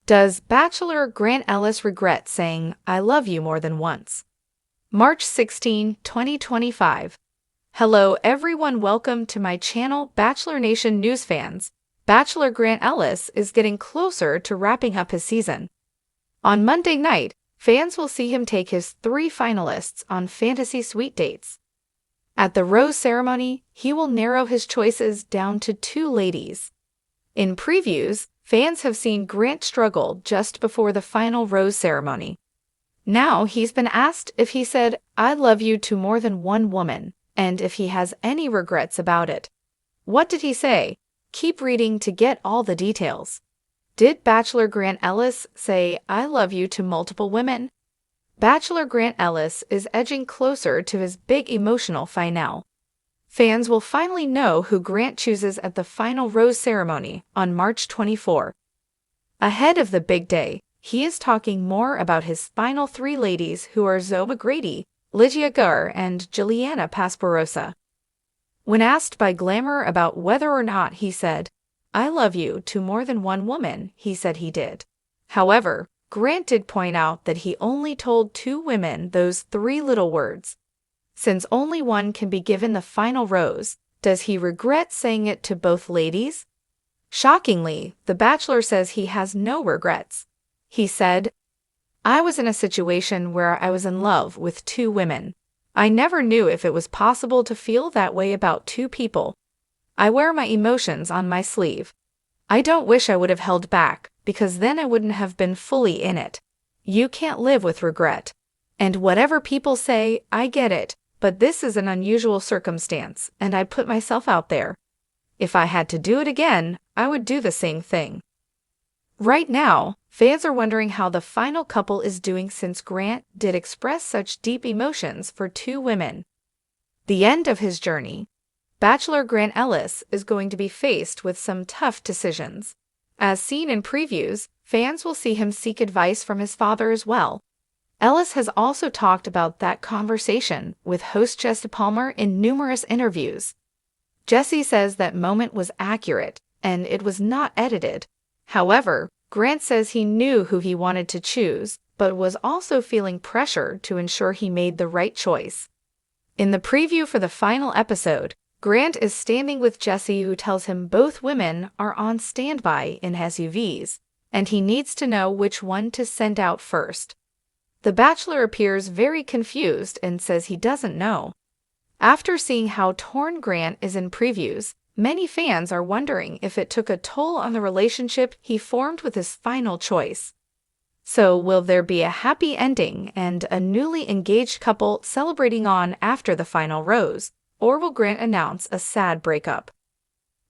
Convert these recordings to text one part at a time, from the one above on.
Does Bachelor Grant Ellis regret saying, "I love you" more than once? March 16, 2025. Hello everyone, welcome to my channel, Bachelor Nation News fans. Bachelor Grant Ellis is getting closer to wrapping up his season. On Monday night, fans will see him take his 3 finalists on fantasy suite dates. At the rose ceremony, he will narrow his choices down to 2 ladies. In previews, fans have seen Grant struggle just before the final rose ceremony. Now he's been asked if he said, "I love you" to more than one woman, and if he has any regrets about it. What did he say? Keep reading to get all the details. Did Bachelor Grant Ellis say, "I love you" to multiple women? Bachelor Grant Ellis is edging closer to his big emotional finale. Fans will finally know who Grant chooses at the final rose ceremony on March 24. Ahead of the big day, he is talking more about his final 3 ladies, who are Zoe McGrady, Lygia Gar, and Juliana Pasparosa. When asked by Glamour about whether or not he said, "I love you" to more than one woman, he said he did. However, Grant did point out that he only told 2 women those 3 little words. Since only one can be given the final rose, does he regret saying it to both ladies? Shockingly, The Bachelor says he has no regrets. He said, "I was in a situation where I was in love with 2 women. I never knew if it was possible to feel that way about 2 people. I wear my emotions on my sleeve. I don't wish I would have held back, because then I wouldn't have been fully in it. You can't live with regret. And whatever people say, I get it, but this is an unusual circumstance, and I put myself out there. If I had to do it again, I would do the same thing." Right now, fans are wondering how the final couple is doing, since Grant did express such deep emotions for 2 women. The end of his journey. Bachelor Grant Ellis is going to be faced with some tough decisions. As seen in previews, fans will see him seek advice from his father as well. Ellis has also talked about that conversation with host Jesse Palmer in numerous interviews. Jesse says that moment was accurate, and it was not edited. However, Grant says he knew who he wanted to choose, but was also feeling pressure to ensure he made the right choice. In the preview for the final episode, Grant is standing with Jesse, who tells him both women are on standby in SUVs, and he needs to know which one to send out first. The Bachelor appears very confused and says he doesn't know. After seeing how torn Grant is in previews, many fans are wondering if it took a toll on the relationship he formed with his final choice. So, will there be a happy ending and a newly engaged couple celebrating on after the final rose, or will Grant announce a sad breakup?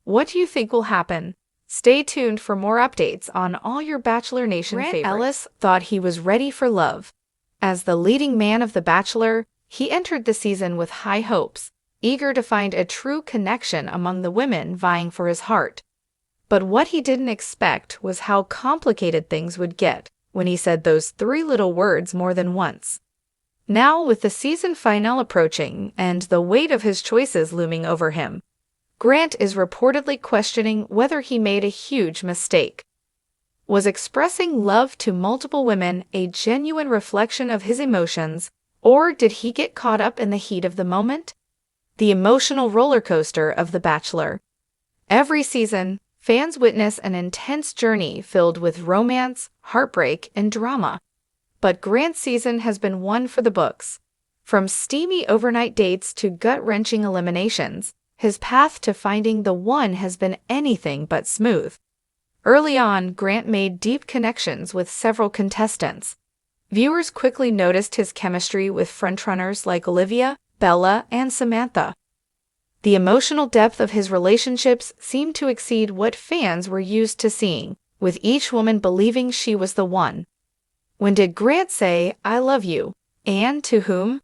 What do you think will happen? Stay tuned for more updates on all your Bachelor Nation favorites. Grant Ellis thought he was ready for love. As the leading man of The Bachelor, he entered the season with high hopes, eager to find a true connection among the women vying for his heart. But what he didn't expect was how complicated things would get when he said those 3 little words more than once. Now, with the season finale approaching and the weight of his choices looming over him, Grant is reportedly questioning whether he made a huge mistake. Was expressing love to multiple women a genuine reflection of his emotions, or did he get caught up in the heat of the moment? The emotional roller coaster of The Bachelor. Every season, fans witness an intense journey filled with romance, heartbreak, and drama. But Grant's season has been one for the books. From steamy overnight dates to gut-wrenching eliminations, his path to finding the one has been anything but smooth. Early on, Grant made deep connections with several contestants. Viewers quickly noticed his chemistry with frontrunners like Olivia, Bella, and Samantha. The emotional depth of his relationships seemed to exceed what fans were used to seeing, with each woman believing she was the one. When did Grant say, "I love you," and to whom?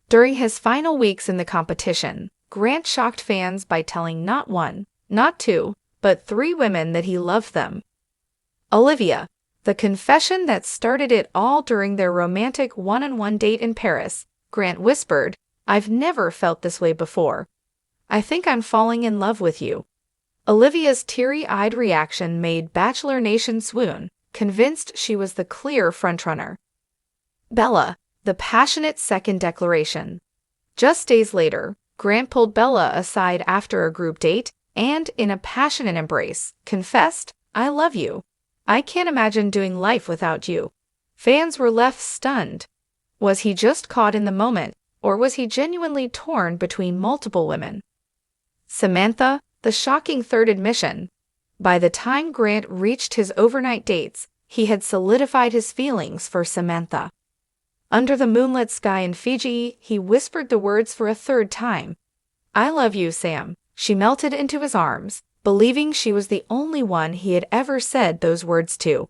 During his final weeks in the competition, Grant shocked fans by telling not 1, not 2, but 3 women that he loved them. Olivia, the confession that started it all during their romantic one-on-one date in Paris. Grant whispered, "I've never felt this way before. I think I'm falling in love with you." Olivia's teary-eyed reaction made Bachelor Nation swoon, convinced she was the clear frontrunner. Bella, the passionate second declaration. Just days later, Grant pulled Bella aside after a group date and, in a passionate embrace, confessed, "I love you. I can't imagine doing life without you." Fans were left stunned. Was he just caught in the moment, or was he genuinely torn between multiple women? Samantha, the shocking third admission. By the time Grant reached his overnight dates, he had solidified his feelings for Samantha. Under the moonlit sky in Fiji, he whispered the words for a third time. "I love you, Sam." She melted into his arms, believing she was the only one he had ever said those words to.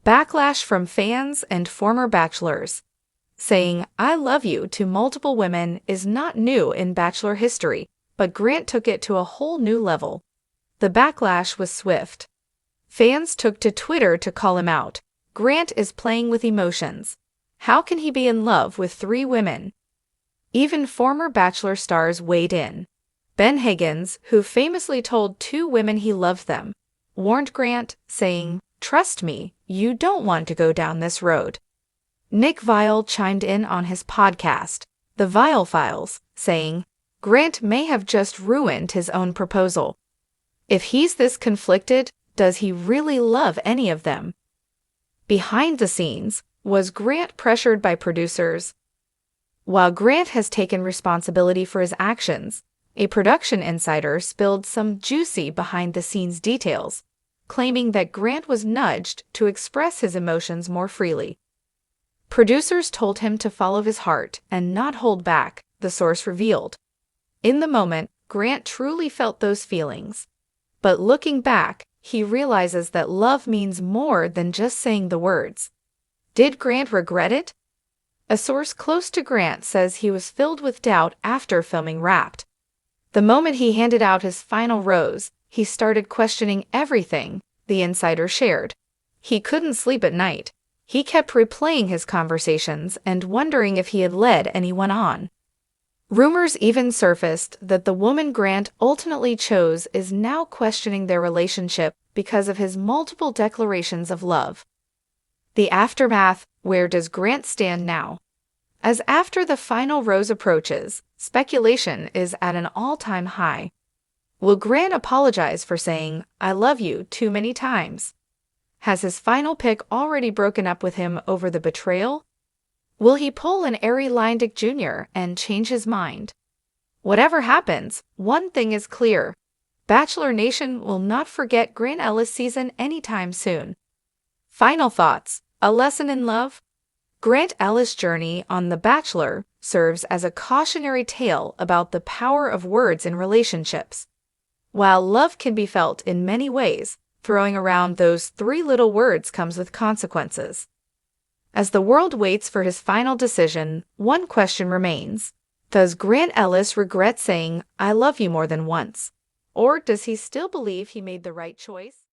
Backlash from fans and former bachelors. Saying "I love you" to multiple women is not new in Bachelor history, but Grant took it to a whole new level. The backlash was swift. Fans took to Twitter to call him out. Grant is playing with emotions. How can he be in love with 3 women? Even former Bachelor stars weighed in. Ben Higgins, who famously told 2 women he loved them, warned Grant, saying, "Trust me, you don't want to go down this road." Nick Viall chimed in on his podcast, The Viall Files, saying, "Grant may have just ruined his own proposal. If he's this conflicted, does he really love any of them?" Behind the scenes, was Grant pressured by producers? While Grant has taken responsibility for his actions, a production insider spilled some juicy behind-the-scenes details, claiming that Grant was nudged to express his emotions more freely. Producers told him to follow his heart and not hold back, the source revealed. In the moment, Grant truly felt those feelings. But looking back, he realizes that love means more than just saying the words. Did Grant regret it? A source close to Grant says he was filled with doubt after filming Wrapped. The moment he handed out his final rose, he started questioning everything, the insider shared. He couldn't sleep at night. He kept replaying his conversations and wondering if he had led anyone on. Rumors even surfaced that the woman Grant ultimately chose is now questioning their relationship because of his multiple declarations of love. The aftermath: where does Grant stand now? As after the final rose approaches, speculation is at an all-time high. Will Grant apologize for saying, "I love you" too many times? Has his final pick already broken up with him over the betrayal? Will he pull an Ari Leindick Jr. and change his mind? Whatever happens, one thing is clear. Bachelor Nation will not forget Grant Ellis season anytime soon. Final thoughts: a lesson in love? Grant Ellis' journey on The Bachelor serves as a cautionary tale about the power of words in relationships. While love can be felt in many ways, throwing around those 3 little words comes with consequences. As the world waits for his final decision, one question remains. Does Grant Ellis regret saying, "I love you" more than once? Or does he still believe he made the right choice?